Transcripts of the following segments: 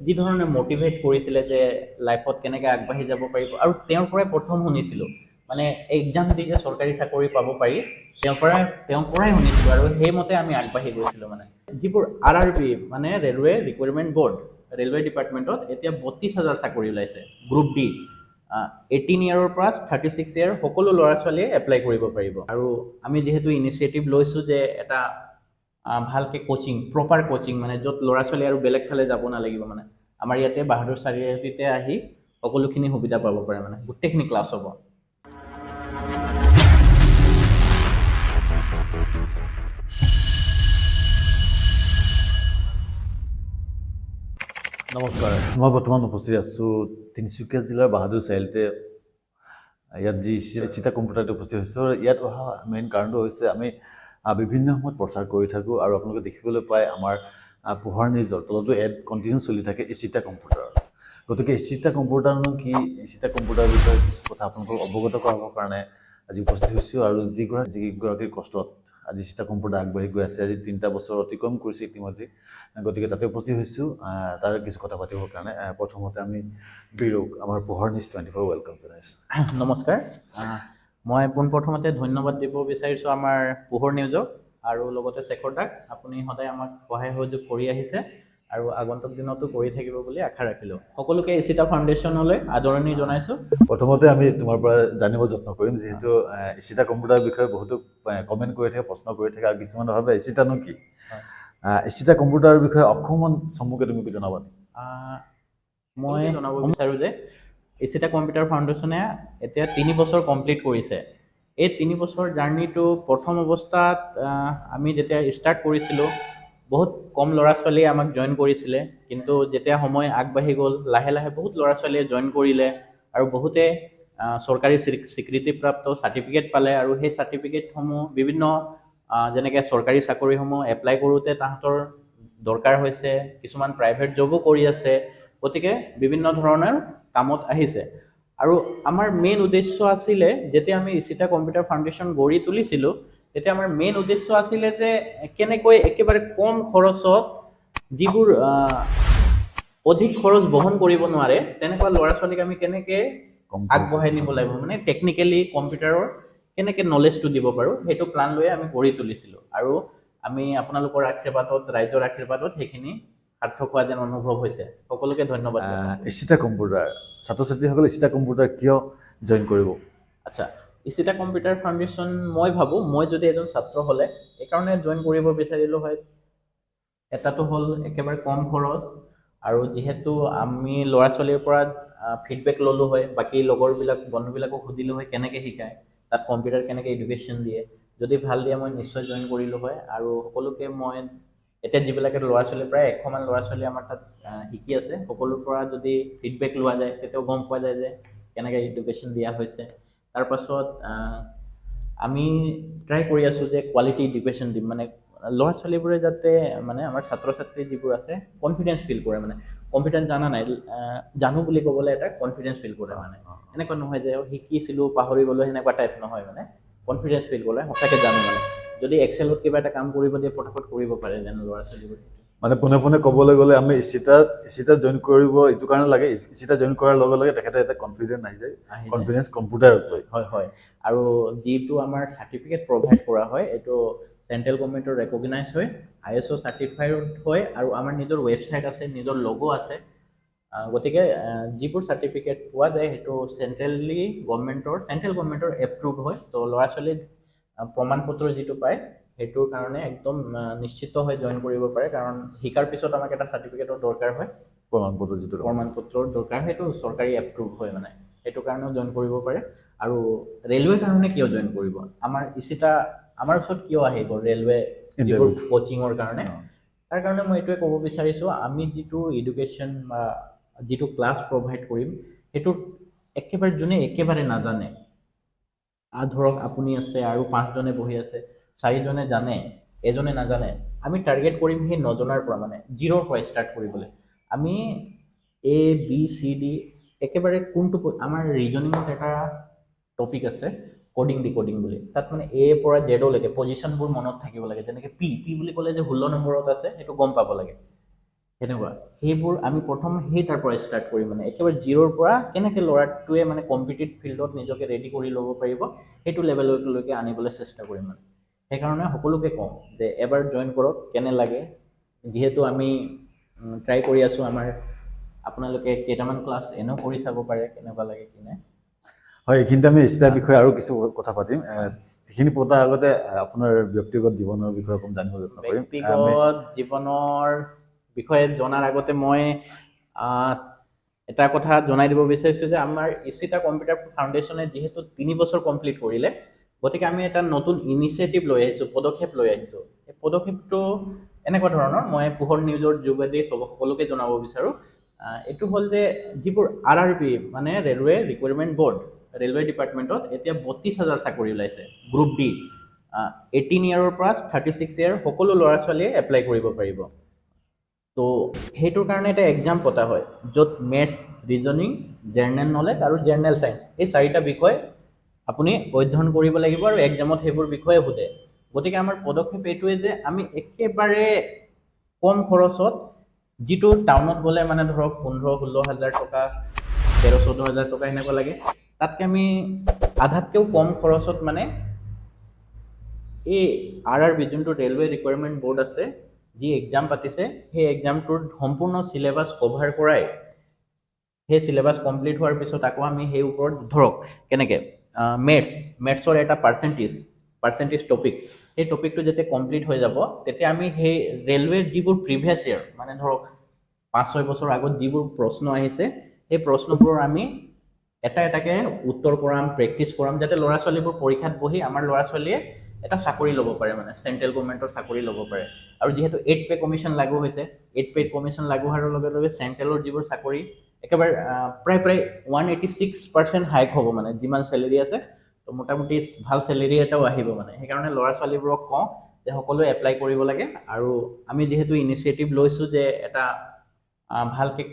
যি ধৰণে মটিভেট কৰিছিলে যে লাইফত কেনেকৈ আগবাঢ়ি যাব পাৰিব, আৰু তেওঁৰ পৰাই প্ৰথম শুনিছিলোঁ মানে এক্সাম দি যে চৰকাৰী চাকৰি পাব পাৰি, তেওঁৰ পৰাই শুনিছিলোঁ আৰু সেইমতে আমি আগবাঢ়ি গৈছিলোঁ। মানে যিবোৰ RRB মানে ৰেলৱে ৰিক্ৰুইটমেণ্ট বৰ্ড, ৰেলৱে ডিপাৰ্টমেণ্টত এতিয়া 32,000 চাকৰি ওলাইছে গ্ৰুপ ডি। 18 ইয়াৰৰ পৰা 36 ইয়াৰ সকলো ল'ৰা ছোৱালীয়ে এপ্লাই কৰিব পাৰিব। আৰু আমি যিহেতু ইনিচিয়েটিভ লৈছোঁ যে এটা ভালকৈ কোচিং, প্ৰপাৰ কোচিং, মানে য'ত ল'ৰা ছোৱালী আৰু বেলেগ ফালে যাব নালাগিব, মানে আমাৰ ইয়াতে বাহাদুৰ চাৰিআলিতে আহি সকলোখিনি সুবিধা পাব পাৰে, মানে গোটেইখিনি ক্লাছ হ'ব। নমস্কাৰ, মই বৰ্তমান উপস্থিত আছোঁ তিনিচুকীয়া জিলাৰ বাহাদুৰ চাৰিআলিতে। ইয়াত যি চিটা কম্পিউটাৰত উপস্থিত হৈছোঁ, ইয়াত অহা মেইন কাৰণটো হৈছে আমি বিভিন্ন সময়ত প্ৰচাৰ কৰি থাকোঁ আৰু আপোনালোকে দেখিবলৈ পায় আমাৰ পোহৰ নিউজৰ তলতো এড কণ্টিনিউ চলি থাকে এই চিটা কম্পিউটাৰ। গতিকে এই চিটা কম্পিউটাৰনো কি, এই চিটা কম্পিউটাৰৰ বিষয়ে কিছু কথা আপোনালোকক অৱগত কৰাবৰ কাৰণে আজি উপস্থিত হৈছোঁ। আৰু যিগৰাকীৰ কষ্টত আজি চিটা কম্পিউটাৰ আগবাঢ়ি গৈ আছে, আজি 3টা বছৰ অতিক্ৰম কৰিছে ইতিমধ্যে, গতিকে তাতে উপস্থিত হৈছোঁ তাৰ কিছু কথা পাতিবৰ কাৰণে। প্ৰথমতে আমি বীৰক আমাৰ পোহৰ নিউজ 24 ৱেলকাম জনাইছোঁ। নমস্কাৰ, মই পোনপ্ৰথমতে ধন্যবাদ দিব বিচাৰিছোঁ আমাৰ পোহৰ নিউজক আৰু লগতে শেখৰ দাক। আপুনি সদায় আমাক সহায় সহযোগ কৰি আহিছে আৰু আগন্তুক দিনতো কৰি থাকিব বুলি আশা ৰাখিলোঁ। সকলোকে ইচিতা ফাউণ্ডেশ্যনলৈ আদৰণি জনাইছোঁ। প্ৰথমতে আমি তোমাৰ পৰা জানিব যত্ন কৰিম, যিহেতু ইচিটা কম্পিউটাৰৰ বিষয়ে বহুতো কমেণ্ট কৰি থাকে, প্ৰশ্ন কৰি থাকে আৰু কিছুমানে ভাবে ইচিটানো কি। ইচিটা কম্পিউটাৰৰ বিষয়ে অকণমান চমুকৈ তুমি জনাবা। মই জনাব বিচাৰোঁ যে ইচিটা কম্পিউটাৰ ফাউণ্ডেশ্যনে এতিয়া 3 বছৰ কমপ্লিট কৰিছে। এই 3 বছৰ জাৰ্ণিটো প্ৰথম অৱস্থাত আমি যেতিয়া ষ্টাৰ্ট কৰিছিলোঁ বহুত কম ল'ৰা ছোৱালীয়ে আমাক জইন কৰিছিলে, কিন্তু যেতিয়া সময় আগবাঢ়ি গ'ল লাহে লাহে বহুত ল'ৰা ছোৱালীয়ে জইন কৰিলে আৰু বহুতে চৰকাৰী স্বীকৃতিপ্ৰাপ্ত চাৰ্টিফিকেট পালে আৰু সেই চাৰ্টিফিকেটসমূহ বিভিন্ন যেনেকৈ চৰকাৰী চাকৰিসমূহ এপ্লাই কৰোঁতে তাহাঁতৰ দৰকাৰ হৈছে, কিছুমান প্ৰাইভেট জবো কৰি আছে, গতিকে বিভিন্ন ধৰণৰ কামত আহিছে। আৰু আমাৰ মেইন উদ্দেশ্য আছিলে, যেতিয়া আমি ইচিতা কম্পিউটাৰ ফাউণ্ডেশ্যন গঢ়ি তুলিছিলোঁ তেতিয়া আমাৰ মেইন উদ্দেশ্য আছিলে যে কেনেকৈ একেবাৰে কম খৰচত যিবোৰ অধিক খৰচ বহন কৰিব নোৱাৰে তেনেকুৱা ল'ৰা ছোৱালীক আমি কেনেকৈ আগবঢ়াই নিব লাগিব, মানে টেকনিকেলি কম্পিউটাৰৰ কেনেকৈ নলেজটো দিব পাৰোঁ, সেইটো প্লান লৈ আমি গঢ়ি তুলিছিলোঁ। আৰু আমি আপোনালোকৰ আশীৰ্বাদত, ৰাইজৰ আশীৰ্বাদত সেইখিনি সাৰ্থক হোৱা যেন অনুভৱ হৈছে। সকলোকে ধন্যবাদ। ইচিটা কম্পিউটাৰ ছাত্ৰ ছাত্ৰীসকলে ইচিটা কম্পিউটাৰ কিয় জইন কৰিব? আচ্ছা, ইচিতা কম্পিউটাৰ ফাউণ্ডেশ্যন মই ভাবোঁ, মই যদি এজন ছাত্ৰ হ'লে এইকাৰণে জইন কৰিব বিচাৰিলোঁ হয়। এটাটো হ'ল একেবাৰে কম খৰচ, আৰু যিহেতু আমি ল'ৰা ছোৱালীৰ পৰা ফিডবেক ল'লোঁ হয়, বাকী লগৰবিলাক বন্ধুবিলাকক সুধিলোঁ হয় কেনেকৈ শিকায়, তাত কম্পিউটাৰ কেনেকৈ এডুকেশ্যন দিয়ে, যদি ভাল দিয়ে মই নিশ্চয় জইন কৰিলোঁ হয়। আৰু সকলোকে মই এতিয়া যিবিলাকে ল'ৰা ছোৱালী প্ৰায় 100 মান ল'ৰা ছোৱালী আমাৰ তাত শিকি আছে, সকলোৰ পৰা যদি ফিডবেক লোৱা যায় তেতিয়াও গম পোৱা যায় যে কেনেকৈ এডুকেশ্যন দিয়া হৈছে। তাৰপাছত আমি ট্ৰাই কৰি আছোঁ যে কোৱালিটি এডুকেশ্যন দিম, মানে ল'ৰা ছোৱালীবোৰে যাতে মানে আমাৰ ছাত্ৰ ছাত্ৰী যিবোৰ আছে কনফিডেঞ্চ ফিল কৰে, মানে কনফিডেঞ্চ জানা নাই, জানো বুলি ক'বলৈ এটা কনফিডেঞ্চ ফিল কৰে, মানে এনেকুৱা নহয় যে শিকিছিলোঁ পাহৰি গ'লোঁ সেনেকুৱা টাইপ নহয়, মানে কনফিডেঞ্চ ফিল কৰে সঁচাকৈ জানো, মানে যদি এক্সেলত কিবা এটা কাম কৰিব দিয়ে ফটাফট কৰিব পাৰে যেন ল'ৰা ছোৱালীবোৰ। মানে পোনে পোনে ক'বলৈ গ'লে আমি ইচিটা জইন কৰিব এইটো কাৰণে লাগে, ইচিটা জইন কৰাৰ লগে লগে তেখেতে এটা কনফিডেঞ্চ আহি যায়, কনফিডেঞ্চ কম্পিউটাৰত লয়। হয় হয়, আৰু যিটো আমাৰ চাৰ্টিফিকেট প্ৰভাইড কৰা হয় এইটো চেণ্ট্ৰেল গভৰ্ণমেণ্টৰ ৰেকগনাইজ হয়, ISO চাৰ্টিফাইড হয়, আৰু আমাৰ নিজৰ ৱেবছাইট আছে, নিজৰ লগো আছে। গতিকে যিবোৰ চাৰ্টিফিকেট পোৱা যায় সেইটো চেণ্ট্ৰেল গভৰ্ণমেণ্টৰ এপ্ৰুভ হয়। তো ল'ৰা ছোৱালীক প্ৰমাণপত্ৰ যিটো পায় সেইটোৰ কাৰণে একদম নিশ্চিত হৈ জইন কৰিব পাৰে, কাৰণ শিকাৰ পিছত আমাক এটা চাৰ্টিফিকেটৰ দৰকাৰ হয়, প্ৰমাণপত্ৰৰ দৰকাৰ, সেইটো চৰকাৰী এপ্ৰুভ হয়, মানে সেইটো কাৰণেও জইন কৰিব পাৰে। আৰু ৰেলৱেৰ কাৰণে কিয় জইন কৰিব, আমাৰ ইচিতা আমাৰ ওচৰত কিয় আহিব ৰেলৱে যিবোৰ কোচিঙৰ কাৰণে, তাৰ কাৰণে মই এইটোৱে ক'ব বিচাৰিছোঁ, আমি যিটো এডুকেশ্যন বা যিটো ক্লাছ প্ৰভাইড কৰিম সেইটোত একেবাৰে নাজানে, ধৰক আপুনি আছে আৰু 5জনে বহি আছে, 4জনে জানে, এজনে নাজানে, আমি টাৰ্গেট কৰিম সেই নজনাৰ পৰা, মানে জিৰ'ৰ পৰা ষ্টাৰ্ট কৰিবলৈ। আমি ABCD একেবাৰে কোনটো, আমাৰ ৰিজনিঙত এটা টপিক আছে কোডিং ডিকোডিং বুলি, তাত মানে A পৰা Z লৈকে পজিশ্যনবোৰ মনত থাকিব লাগে, যেনেকৈ পি বুলি ক'লে যে 16 নম্বৰত আছে সেইটো গম পাব লাগে, সেনেকুৱা সেইবোৰ আমি প্ৰথম তাৰ পৰা ষ্টাৰ্ট কৰিম মানে একেবাৰে জিৰ'ৰ পৰা কেনেকৈ ল'ৰাটোৱে মানে কম্পিটিটিভ ফিল্ডত নিজকে ৰেডি কৰি ল'ব পাৰিব সেইটো লেভেললৈকে আনিবলৈ চেষ্টা কৰিম মানে সেইকাৰণে সকলোকে কওঁ যে এবাৰ জইন কৰক কেনে লাগে যিহেতু আমি ট্ৰাই কৰি আছোঁ আমাৰ আপোনালোকে কেইটামান ক্লাছ এনেও কৰি চাব পাৰে কেনেকুৱা লাগে কি নাই হয় এইখিনিতে আমি ইষ্টাৰ বিষয়ে আৰু কিছু কথা পাতিম এইখিনি পতাৰ আগতে আপোনাৰ ব্যক্তিগত জীৱনৰ বিষয়ে অকণ জানিব যত্ন কৰিম ব্যক্তিগত জীৱনৰ বিষয়ে জনাৰ আগতে মই এটা কথা জনাই দিব বিচাৰিছোঁ যে আমাৰ ইচিতা কম্পিউটাৰ ফাউণ্ডেশ্যনে যিহেতু 3 বছৰ কমপ্লিট কৰিলে গতিকে আমি এটা নতুন ইনিচিয়েটিভ লৈ আহিছোঁ পদক্ষেপ লৈ আহিছোঁ এই পদক্ষেপটো এনেকুৱা ধৰণৰ মই পোহৰ নিউজৰ যোগেদি সকলোকে জনাব বিচাৰোঁ এইটো হ'ল যে যিবোৰ RRB মানে ৰেলৱে ৰিক্ৰুইটমেণ্ট বৰ্ড ৰেলৱে ডিপাৰ্টমেণ্টত এতিয়া 32,000 চাকৰি ওলাইছে গ্ৰুপ ডি 18 ইয়াৰৰ পৰা 36 ইয়াৰ সকলো ল'ৰা ছোৱালীয়ে এপ্লাই কৰিব পাৰিব তো সেইটোৰ কাৰণে এটা এক্সাম পতা হয় য'ত মেথছ ৰিজনিং জেনেৰেল নলেজ আৰু জেনেৰেল ছায়েন্স এই 4টা বিষয় আপুনি অধ্যয়ন কৰিব লাগিব আৰু এক্সামত সেইবোৰ বিষয়ে সোধে গতিকে আমাৰ পদক্ষেপ এইটোৱে যে আমি একেবাৰে কম খৰচত যিটো টাউনত গ'লে মানে ধৰক 15-16 হাজাৰ টকা 13-14 হাজাৰ টকা এনেকুৱা লাগে তাতকৈ আমি আধাতকৈও কম খৰচত মানে এই RRB যোনটো ৰেলৱে ৰিকুৱাৰমেণ্ট বৰ্ড আছে যি এক্সাম পাতিছে সেই এক্সামটোৰ সম্পূৰ্ণ চিলেবাছ কভাৰ কৰাই সেই চিলেবাছ কমপ্লিট হোৱাৰ পিছত আকৌ আমি সেই ওপৰত ধৰক কেনেকৈ মেথছৰ এটা পাৰ্চেণ্টেজ টপিক সেই টপিকটো যেতিয়া কমপ্লিট হৈ যাব তেতিয়া আমি সেই ৰেলৱেৰ যিবোৰ প্ৰিভিয়াছ ইয়াৰ মানে ধৰক 5-6 বছৰ আগত যিবোৰ প্ৰশ্ন আহিছে সেই প্ৰশ্নবোৰৰ আমি এটা এটাকৈ উত্তৰ কৰাম প্ৰেক্টিছ কৰাম যাতে ল'ৰা ছোৱালীবোৰ পৰীক্ষাত বহি আমাৰ ল'ৰা ছোৱালীয়ে এটা চাকৰি ল'ব পাৰে মানে চেণ্ট্ৰেল গভৰ্ণমেণ্টৰ চাকৰি ল'ব পাৰে আৰু যিহেতু 8 পে কমিশ্যন লাগু হৈছে 8 পে কমিশ্যন লাগু হোৱাৰ লগে লগে চেণ্ট্ৰেলৰ যিবোৰ চাকৰি একেবাৰে প্ৰায় 186% হাইক হ'ব মানে যিমান চেলেৰি আছে তো মোটামুটি ভাল চেলেৰি এটাও আহিব মানে সেইকাৰণে ল'ৰা ছোৱালীবোৰক কওঁ যে সকলোৱে এপ্লাই কৰিব লাগে আৰু আমি যিহেতু ইনিচিয়েটিভ লৈছোঁ যে এটা ভালকৈ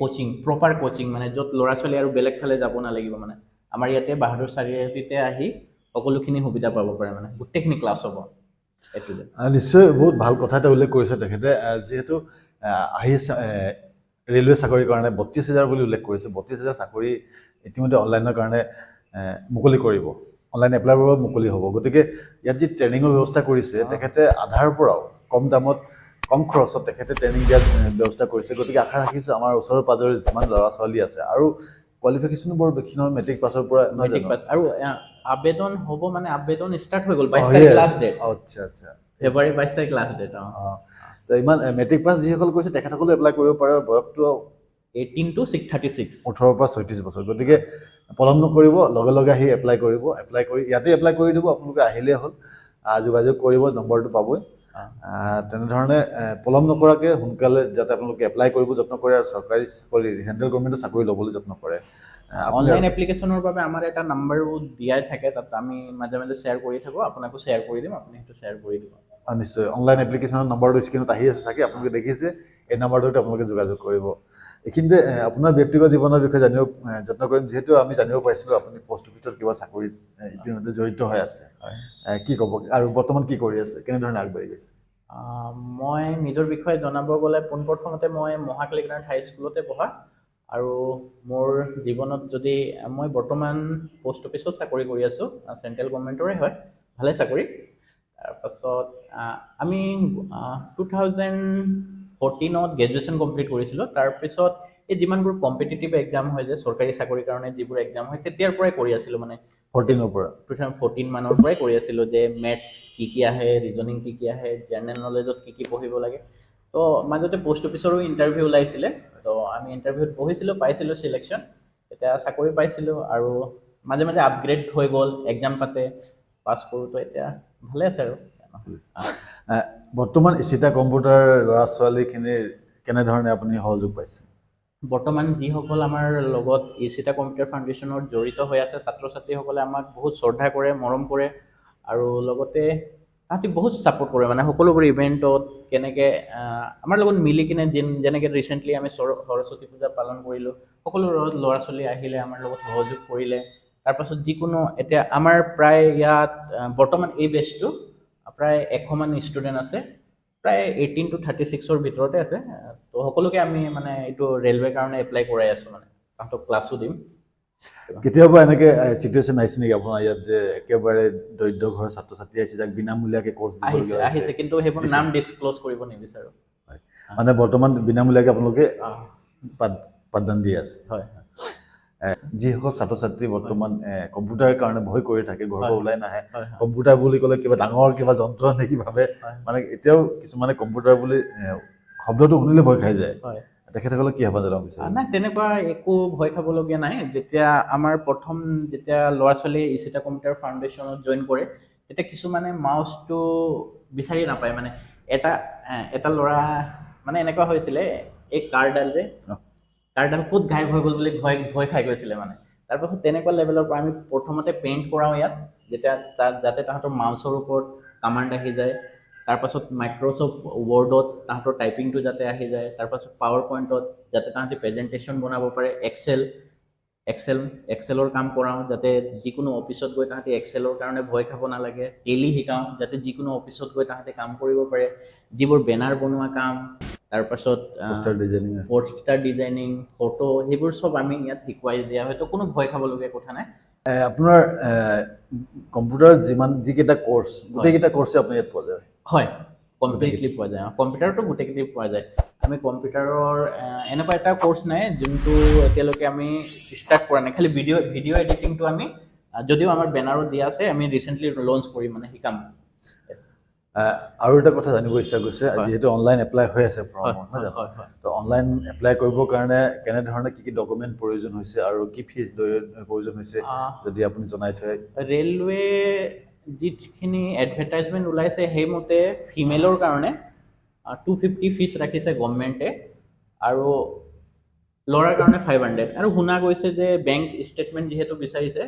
প্ৰপাৰ কোচিং মানে য'ত ল'ৰা ছোৱালী আৰু বেলেগ ফালে যাব নালাগিব মানে আমাৰ ইয়াতে বাহাদুৰ চাৰিআলিতে আহি সকলোখিনি সুবিধা পাব পাৰে মানে গোটেইখিনি ক্লাছ হ'ব এইটো নিশ্চয় বহুত ভাল কথা এটা উল্লেখ কৰিছে তেখেতে যিহেতু আহি আছে ৰেলৱে চাকৰিৰ কাৰণে 32,000 বুলি উল্লেখ কৰিছে 32,000 চাকৰি ইতিমধ্যে অনলাইনৰ কাৰণে মুকলি কৰিব অনলাইন এপ্লাইৰ বাবে মুকলি হ'ব গতিকে ইয়াত যি ট্ৰেইনিঙৰ ব্যৱস্থা কৰিছে তেখেতে আধাৰ পৰাও কম দামত কম খৰচত তেখেতে ট্ৰেইনিং দিয়াৰ ব্যৱস্থা কৰিছে গতিকে আশা ৰাখিছোঁ আমাৰ ওচৰৰ পাজৰে যিমান ল'ৰা ছোৱালী আছে আৰু কোৱালিফিকেশ্যনো বৰ বেছি নহয় মেট্ৰিক পাছৰ পৰা মেট্ৰিক পাছ আৰু আবেদন হ'ব মানে আবেদন ষ্টাৰ্ট হৈ গ'ল 22 তাৰিখ লাষ্ট ডেট আচ্ছা ফেব্ৰুৱাৰী 22 তাৰিখ লাষ্ট ডেট তো ইমান মেট্ৰিক পাছ যিসকল কৰিছে তেখেতসকলে এপ্লাই কৰিব পাৰে বয়সটো 18 to 36 18 পৰা 36 বছৰ গতিকে পলম নকৰিব লগে লগে আহি এপ্লাই কৰি ইয়াতে এপ্লাই কৰি দিব আপোনালোকে আহিলেই হ'ল যোগাযোগ কৰিব নম্বৰটো পাবই তেনেধৰণে পলম নকৰাকৈ সোনকালে যাতে আপোনালোকে এপ্লাই কৰিব যত্ন কৰে আৰু চৰকাৰী চাকৰি চেণ্ট্ৰেল গভৰ্ণমেণ্টৰ চাকৰি ল'বলৈ যত্ন কৰে অনলাইন এপ্লিকেশ্যনৰ বাবে আমাৰ এটা নাম্বাৰো দিয়াই থাকে তাত আমি মাজে মাজে শ্বেয়াৰ কৰি থাকোঁ আপোনাকো শ্বেয়াৰ কৰি দিম আপুনি সেইটো শ্বেয়াৰ কৰি দিব নিশ্চয় অনলাইন এপ্লিকেশ্যনৰ নম্বৰটো স্ক্ৰীণত আহি আছে চাগে আপোনালোকে দেখিছে এই নম্বৰটোত আপোনালোকে যোগাযোগ কৰিব এইখিনিতে আপোনাৰ ব্যক্তিগত জীৱনৰ বিষয়ে জানিব যত্ন কৰিম যিহেতু আমি জানিব পাৰিছিলোঁ আপুনি পোষ্ট অফিচত কিবা চাকৰিত ইতিমধ্যে জড়িত হৈ আছে কি ক'ব আৰু বৰ্তমান কি কৰি আছে কেনেধৰণে আগবাঢ়ি গৈছে মই নিজৰ বিষয়ে জনাব গ'লে পোনপ্ৰথমতে মই মহাকালী গ্ৰাণ্ট হাইস্কুলতে পঢ়া আৰু মোৰ জীৱনত যদি মই বৰ্তমান পোষ্ট অফিচত চাকৰি কৰি আছোঁ চেণ্ট্ৰেল গভৰ্ণমেণ্টৰে হয় ভালে চাকৰি তাৰপাছত আমি 2014ত গ্ৰেজুৱেশ্যন কমপ্লিট কৰিছিলোঁ তাৰপিছত এই যিমানবোৰ কম্পিটিটিভ এক্সাম হয় যে চৰকাৰী চাকৰিৰ কাৰণে যিবোৰ এক্সাম হয় তেতিয়াৰ পৰাই কৰি আছিলোঁ মানে 14ৰ পৰা 2014 মানৰ পৰাই কৰি আছিলোঁ যে মেথছ কি আহে ৰিজনিং কি আহে জেনেৰেল নলেজত কি পঢ়িব লাগে তো মাজতে পোষ্ট অফিচৰো ইণ্টাৰভিউ ওলাইছিলে তো আমি ইণ্টাৰভিউত বহিছিলোঁ পাইছিলোঁ চিলেকশ্যন এতিয়া চাকৰি পাইছিলোঁ আৰু মাজে মাজে আপগ্ৰেড হৈ গ'ল এক্সাম পাতে পাছ কৰোঁ তো এতিয়া ভালে আছে আৰু বৰ্তমান ইচিতা কম্পিউটাৰ ল'ৰা ছোৱালীখিনিৰ কেনেধৰণে আপুনি সহযোগ পাইছে বৰ্তমান যিসকল আমাৰ লগত ইচিতা কম্পিউটাৰ ফাউণ্ডেশ্যনত জড়িত হৈ আছে ছাত্ৰ ছাত্ৰীসকলে আমাক বহুত শ্ৰদ্ধা কৰে মৰম কৰে আৰু লগতে তাহাঁতি বহুত ছাপোৰ্ট কৰে মানে সকলোবোৰ ইভেণ্টত কেনেকৈ আমাৰ লগত মিলি কিনে যেনেকৈ ৰিচেণ্টলি আমি সৰস্বতী পূজা পালন কৰিলোঁ সকলো ল'ৰা ছোৱালী আহিলে আমাৰ লগত সহযোগ কৰিলে তাৰপাছত যিকোনো এতিয়া আমাৰ প্ৰায় ইয়াত বৰ্তমান এই বেচটো প্ৰায় 100মান ষ্টুডেণ্ট আছে প্ৰায় 18 to 36ৰ ভিতৰতে আছে তো সকলোকে আমি মানে এইটো ৰেলৱে কাৰণে এপ্লাই কৰাই আছো মানে তাহাঁতক ক্লাছো দিম কেতিয়াবা এনেকে চিটুৱেশ্যন আহিছে নেকি আপোনাৰ ইয়াত যে একেবাৰে দৰিদ্ৰ ঘৰৰ ছাত্ৰ ছাত্ৰী আহিছে যাক বিনামূলীয়াকৈ কৰ্চ আহিছে দিবলগীয়া আহিছে কিন্তু সেইবোৰ দিছে। নাম ডিছক্ল'জ কৰিব নিবিচাৰো হয়। মানে বৰ্তমান বিনামূলীয়াকৈ আপোনালোকে আহ, পাঠদান দি আছে হয় যিসকল ছাত্ৰ ছাত্ৰী বৰ্তমান কম্পিউটাৰৰ কাৰণে ভয় কৰি থাকে ঘৰৰ পৰা হয়। ওলাই নাহে হয় হয় কম্পিউটাৰ বুলি ক'লে কিবা ডাঙৰ কিবা যন্ত্ৰ নেকি ভাবে হয় মানে এতিয়াও কিছুমানে কম্পিউটাৰ বুলি শব্দটো শুনিলে ভয় খাই যায় হয় তেখেতসকলে কি আহ্বান জনাব বিচাৰে নাই তেনেকুৱা একো ভয় খাবলগীয়া নাই যেতিয়া আমাৰ প্ৰথম যেতিয়া ল'ৰা ছোৱালী ইচিতা কম্পিউটাৰ ফাউণ্ডেশ্যনত জইন কৰে তেতিয়া কিছুমানে মাউচটো বিচাৰি নাপায় মানে এটা ল'ৰা মানে এনেকুৱা হৈছিলে এই কাৰ্ডডাল যে কাৰ্ডডাল ক'ত গায়ব হৈ গ'ল বুলি ভয় ভয় খাই গৈছিলে মানে তাৰপাছত তেনেকুৱা লেভেলৰ পৰা আমি প্ৰথমতে পেইণ্ট কৰাওঁ ইয়াত যেতিয়া তাত যাতে তাহাঁতৰ মাউচৰ ওপৰত কামাণ্ড আহি যায় তাৰপাছত মাইক্ৰ'ছফ্ট ৱৰ্ডত তাহাঁতৰ টাইপিংটো যাতে আহি যায় তাৰপাছত পাৱাৰ পইণ্টত যাতে তাহাঁতে প্ৰেজেণ্টেশ্যন বনাব পাৰে এক্সেলৰ কাম কৰাওঁ যাতে যিকোনো অফিচত গৈ তাহাঁতে এক্সেলৰ কাৰণে ভয় খাব নালাগে টেলি শিকাওঁ যাতে যিকোনো অফিচত গৈ তাহাঁতে কাম কৰিব পাৰে যিবোৰ বেনাৰ বনোৱা কাম তাৰপাছত poster designing poster designing photo সেইবোৰ চব আমি ইয়াত শিকোৱাই দিয়া হয় তো কোনো ভয় খাবলগীয়া কথা নাই আপোনাৰ কম্পিউটাৰ যিকেইটা কৰ্চ গোটেইকেইটা কৰ্চে আপুনি ইয়াত পোৱা যায় হয় কমপ্লিটলি পোৱা যায় কম্পিউটাৰটো গোটেইকেইটি পোৱা যায় আমি কম্পিউটাৰৰ এনেকুৱা এটা কৰ্চ নাই যোনটো এতিয়ালৈকে আমি ষ্টাৰ্ট কৰা নাই খালি ভিডিঅ' এডিটিংটো আমি যদিও আমাৰ বেনাৰত দিয়া আছে আমি ৰিচেণ্টলি লঞ্চ কৰিম মানে শিকাম আৰু এটা কথা জানিব ইচ্ছা গৈছে যিহেতু অনলাইন এপ্লাই হৈ আছে ফৰ্মৰ নহয় জানো তো অনলাইন এপ্লাই কৰিবৰ কাৰণে কেনেধৰণে কি ডকুমেণ্ট প্ৰয়োজন হৈছে আৰু কি ফিজ প্ৰয়োজন হৈছে যদি আপুনি জনাই থয় ৰেলৱে যিখিনি এডভাৰটাইজমেণ্ট ওলাইছে সেইমতে ফিমেলৰ কাৰণে 250 ফিজ ৰাখিছে গভৰ্ণমেণ্টে আৰু ল'ৰাৰ কাৰণে 500 আৰু শুনা গৈছে যে বেংক ষ্টেটমেণ্ট যিহেতু বিচাৰিছে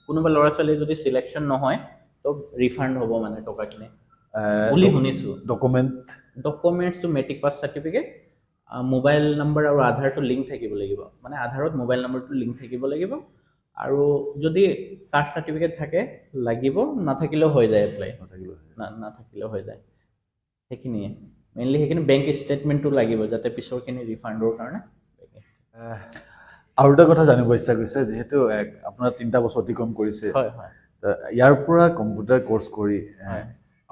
কোনোবা ল'ৰা ছোৱালী যদি চিলেকশ্যন নহয় তো ৰিফাণ্ড হ'ব মানে টকাখিনি বুলি শুনিছোঁ ডকুমেণ্টছটো matric pass certificate mobile number আৰু আধাৰটো লিংক থাকিব লাগিব মানে আধাৰত মোবাইল নম্বৰটো লিংক থাকিব লাগিব আৰু যদি কাষ্ট চাৰ্টিফিকেট থাকে লাগিব নাথাকিলেও হৈ যায় এপ্লাই নাথাকিলেও হৈ যায় সেইখিনিয়ে মেইনলি সেইখিনি বেংক ষ্টেটমেণ্টটো লাগিব যাতে পিছৰখিনি ৰিফাণ্ডৰ কাৰণে আৰু এটা কথা জানিব ইচ্ছা গৈছে যিহেতু আপোনাৰ 3টা বছৰ অতিক্ৰম কৰিছে হয় হয় ইয়াৰ পৰা কম্পিউটাৰ কৰ্চ কৰি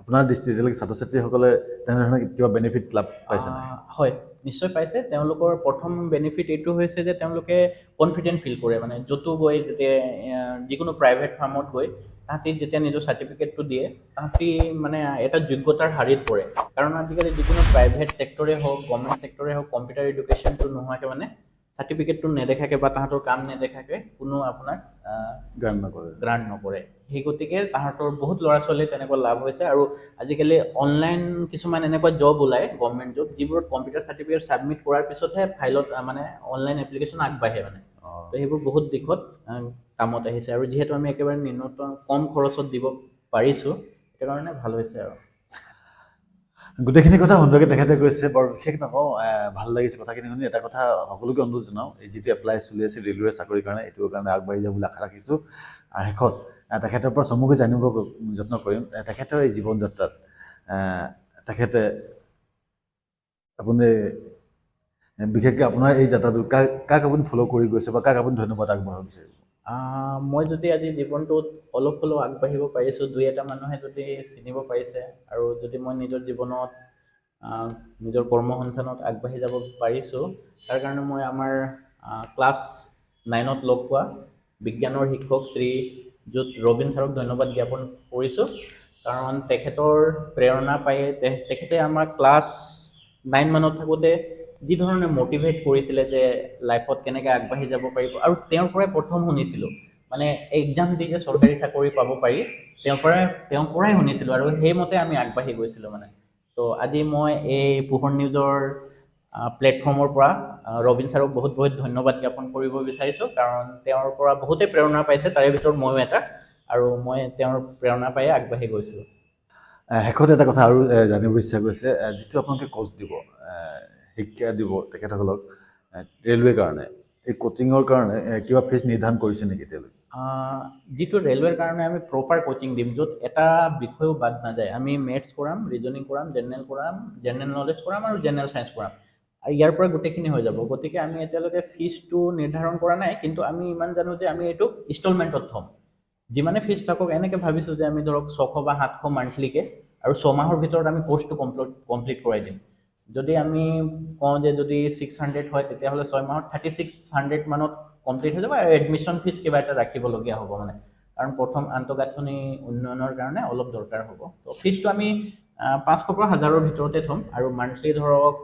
আপোনাৰ দৃষ্টিত এতিয়ালৈকে ছাত্ৰ ছাত্ৰীসকলে তেনেধৰণে কিবা বেনিফিট লাভ পাইছে নাই হয় নিশ্চয় পাইছে তেওঁলোকৰ প্ৰথম বেনিফিট এইটো হৈছে যে তেওঁলোকে কনফিডেণ্ট ফিল কৰে মানে য'তো গৈ যেতিয়া যিকোনো প্ৰাইভেট ফাৰ্মত গৈ তাহাঁতি যেতিয়া নিজৰ চাৰ্টিফিকেটটো দিয়ে তাহাঁতি মানে এটা যোগ্যতাৰ হাৰিত পৰে কাৰণ আজিকালি যিকোনো প্ৰাইভেট ছেক্টৰে হওক গভৰ্ণমেণ্ট ছেক্টৰে হওক কম্পিউটাৰ এডুকেশ্যনটো নোহোৱাকৈ মানে চাৰ্টিফিকেটটো নেদেখাকৈ বা তাহাঁতৰ কাম নেদেখাকৈ কোনো আপোনাক গ্ৰাণ্ট নকৰে সেই গতিকে তাহাঁতৰ বহুত ল'ৰা ছোৱালী তেনেকুৱা লাভ হৈছে আৰু আজিকালি অনলাইন কিছুমান এনেকুৱা জব ওলায় গভৰ্ণমেণ্ট জব যিবোৰত কম্পিউটাৰ চাৰ্টিফিকেট ছাবমিট কৰাৰ পিছতহে ফাইলত মানে অনলাইন এপ্লিকেশ্যন আগবাঢ়ে মানে তো সেইবোৰ বহুত দিশত কামত আহিছে আৰু যিহেতু আমি একেবাৰে ন্যূনতম কম খৰচত দিব পাৰিছোঁ সেইটো কাৰণে ভাল হৈছে আৰু গোটেইখিনি কথা সুন্দৰকৈ তেখেতে কৈছে বৰ বিশেষ নকওঁ ভাল লাগিছে কথাখিনি শুনি এটা কথা সকলোকে অনুৰোধ জনাওঁ এই যিটো এপ্লাই চলি আছে ৰেলৱে চাকৰিৰ কাৰণে এইটোৰ কাৰণে আগবাঢ়ি যাব বুলি আশা ৰাখিছোঁ আৰু শেষত তেখেতৰ পৰা চমুকৈ জানিব যত্ন কৰিম তেখেতৰ এই জীৱন যাত্ৰাত তেখেতে আপুনি বিশেষকৈ আপোনাৰ এই যাত্ৰাটো কাক আপুনি ফ'ল' কৰি গৈছে বা কাক আপুনি ধন্যবাদ আগবঢ়াব বিচাৰিব মই যদি আজি জীৱনটোত অলপ হ'লেও আগবাঢ়িব পাৰিছোঁ দুই এটা মানুহে যদি চিনিব পাৰিছে আৰু যদি মই নিজৰ জীৱনত নিজৰ কৰ্মসংস্থানত আগবাঢ়ি যাব পাৰিছোঁ তাৰ কাৰণে মই আমাৰ ক্লাছ 9ত লগ পোৱা বিজ্ঞানৰ শিক্ষক শ্ৰী য'ত ৰবীন ছাৰক ধন্যবাদ জ্ঞাপন কৰিছোঁ কাৰণ তেখেতৰ প্ৰেৰণা পায়ে তেখেতে আমাৰ ক্লাছ 9 মানত থাকোঁতে যি ধৰণে মটিভেট কৰিছিলে যে লাইফত কেনেকৈ আগবাঢ়ি যাব পাৰিব আৰু তেওঁৰ পৰাই প্ৰথম শুনিছিলোঁ মানে এক্সাম দি যে চৰকাৰী চাকৰি পাব পাৰি তেওঁৰ পৰাই শুনিছিলোঁ আৰু সেইমতে আমি আগবাঢ়ি গৈছিলোঁ মানে তো আজি মই এই পোহৰ নিউজৰ প্লেটফৰ্মৰ পৰা ৰবীন ছাৰক বহুত বহুত ধন্যবাদ জ্ঞাপন কৰিব বিচাৰিছোঁ কাৰণ তেওঁৰ পৰা বহুতেই প্ৰেৰণা পাইছে তাৰে ভিতৰত ময়ো এটা আৰু মই তেওঁৰ প্ৰেৰণা পায়ে আগবাঢ়ি গৈছোঁ শেষত এটা কথা আৰু জানিব ইচ্ছা গৈছে যিটো আপোনালোকে কোৰ্চ দিব শিক্ষা দিব তেখেতসকলক ৰেলৱেৰ কাৰণে এই কোচিঙৰ কাৰণে কিবা ফিজ নিৰ্ধাৰণ কৰিছে নেকি এতিয়ালৈকে যিটো ৰেলৱেৰ কাৰণে আমি প্ৰপাৰ কোচিং দিম, য'ত এটা বিষয়ও বাদ নাযায়। আমি মেথছ কৰাম, ৰিজনিং কৰাম, জেনেৰেল নলেজ কৰাম আৰু জেনেৰেল চায়েন্স কৰাম। ইয়াৰ পৰা গোটেইখিনি হৈ যাব। গতিকে আমি এতিয়ালৈকে ফিজটো নিৰ্ধাৰণ কৰা নাই, কিন্তু আমি ইমান জানো যে আমি এইটো ইনষ্টলমেণ্টত থ'ম। যিমানে ফিজ থাকক, এনেকৈ ভাবিছোঁ যে আমি ধৰক 600 বা 700 মান্থলিকৈ, আৰু 6 মাহৰ ভিতৰত আমি কোৰ্চটো কমপ্লিট কৰাই দিম। যদি আমি কওঁ যে যদি 600 হয়, তেতিয়াহ'লে 6 মাহত 3600 মানত কমপ্লিট হৈ যাব, আৰু এডমিশ্যন ফিজ কিবা এটা ৰাখিবলগীয়া হ'ব মানে, কাৰণ প্ৰথম আন্তঃগাঁথনি উন্নয়নৰ কাৰণে অলপ দৰকাৰ হ'ব। তো ফিজটো আমি 500 পৰা 1000ৰ ভিতৰতে থ'ম, আৰু মান্থলি ধৰক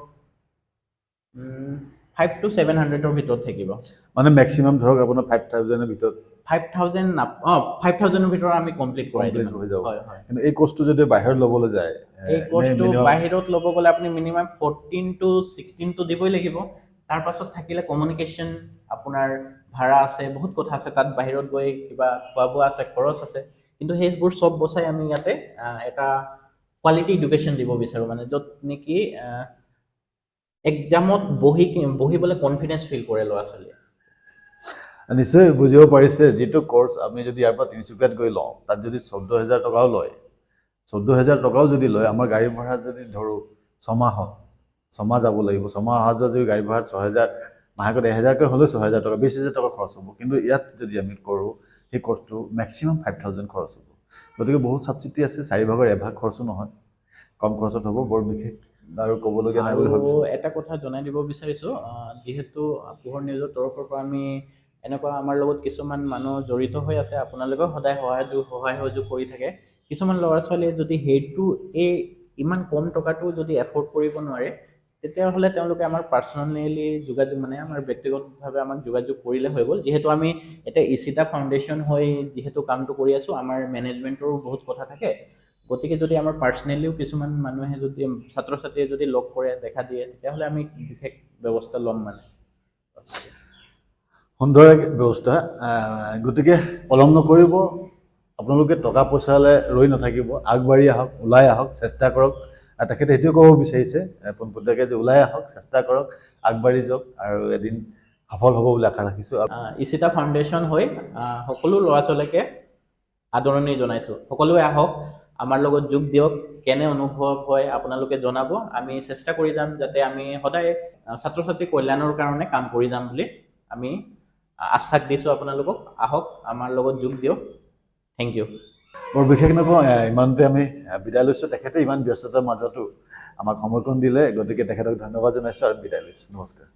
5 to 700ৰ ভিতৰত থাকিব। মানে মেক্সিমাম ধৰক আপোনাৰ 5000ৰ ভিতৰত 5000ৰ ভিতৰত আমি কমপ্লিট কৰাই দিম। কমপ্লিট হৈ যাব। হয় হয়। কিন্তু এই কোৰ্চটো যদি বাহিৰত ল'বলৈ যায়, এই কোৰ্চটো বাহিৰত ল'ব গ'লে আপুনি মিনিমাম 14 to 16 টো দিবই লাগিব। তাৰ পাছত থাকিলে কমিউনিকেশ্যন, আপোনাৰ ভাড়া আছে, বহুত কথা আছে। তাত বাহিৰত গৈ কিবা খোৱা বোৱা আছে, খৰচ আছে। কিন্তু সেইবোৰ চব বচাই আমি ইয়াতে এটা কোৱালিটি এডুকেশ্যন দিব বিচাৰোঁ, মানে য'ত নেকি এক্সামত বহিবলৈ কনফিডেঞ্চ ফিল কৰে ল'ৰা ছোৱালীয়ে। নিশ্চয় বুজিব পাৰিছে, যিটো কোৰ্চ আমি যদি ইয়াৰ পৰা তিনিচুকীয়াত গৈ লওঁ, তাত যদি 14000 টকাও লয়, 14000 টকাও যদি লয়, আমাৰ গাড়ী ভাড়া যদি ধৰোঁ 6 মাহ যাব লাগিব, 6 মাহ অহা যোৱা যদি গাড়ী ভাড়া 6000, মাহেকত 1000কৈ হ'লেও 6000 টকা, 20000 টকা খৰচ হ'ব। কিন্তু ইয়াত যদি আমি কৰোঁ সেই কোৰ্চটো মেক্সিমাম 5000 খৰচ হ'ব। গতিকে বহুত ছাবচিডি আছে, 4 ভাগৰ এভাগ খৰচো নহয়, কম খৰচত হ'ব। বৰ বিশেষ আৰু ক'বলগীয়া নাই বুলি আৰু ভাবিছোঁ। এটা কথা জনাই দিব বিচাৰিছোঁ, যিহেতু পোহৰ নিউজৰ তৰফৰ পৰা আমি এনেকুৱা আমাৰ লগত কিছুমান মানুহ জড়িত হৈ আছে, আপোনালোকেও সদায় সহায় সহযোগ কৰি থাকে। কিছুমান ল'ৰা ছোৱালীয়ে যদি ইমান কম টকাটো যদি এফৰ্ড কৰিব নোৱাৰে, তেতিয়াহ'লে তেওঁলোকে আমাৰ পাৰ্চনেলি আমাৰ ব্যক্তিগতভাৱে আমাক যোগাযোগ কৰিলে হৈ গ'ল। যিহেতু আমি এতিয়া ইচিতা ফাউণ্ডেশ্যন হৈ যিহেতু কামটো কৰি আছোঁ, আমাৰ মেনেজমেণ্টৰো বহুত কথা থাকে। গতিকে যদি আমাৰ পাৰ্চনেলিও কিছুমান মানুহে যদি ছাত্ৰ ছাত্ৰীয়ে যদি লগ কৰে, দেখা দিয়ে, তেতিয়াহ'লে আমি বিশেষ ব্যৱস্থা ল'ম মানে। সুন্দৰ এক ব্যৱস্থা। গতিকে পলম নকৰিব, আপোনালোকে টকা পইচালৈ ৰৈ নাথাকিব, আগবাঢ়ি আহক, ওলাই আহক, চেষ্টা কৰক। তেখেতে সেইটোৱে ক'ব বিচাৰিছে পোনপটীয়াকৈ, যে ওলাই আহক, চেষ্টা কৰক, আগবাঢ়ি যাওক, আৰু এদিন সফল হ'ব বুলি আশা ৰাখিছোঁ। ইচিতা ফাউণ্ডেশ্যন হৈ সকলো ল'ৰা ছোৱালীকে আদৰণি জনাইছোঁ। সকলোৱে আহক, আমাৰ লগত যোগ দিয়ক। কেনে অনুভৱ হয় আপোনালোকে জনাব। আমি চেষ্টা কৰি যাম যাতে আমি সদায় ছাত্ৰ ছাত্ৰীৰ কল্যাণৰ কাৰণে কাম কৰি যাম বুলি আমি আশ্বাস দিছোঁ আপোনালোকক। আহক, আমাৰ লগত যোগ দিয়ক। Thank you. বৰ বিশেষ নকওঁ, ইমানতে আমি বিদায় লৈছোঁ। তেখেতে ইমান ব্যস্ততাৰ মাজতো আমাক সমৰ্থন দিলে, গতিকে তেখেতক ধন্যবাদ জনাইছোঁ আৰু বিদায় লৈছোঁ। নমস্কাৰ।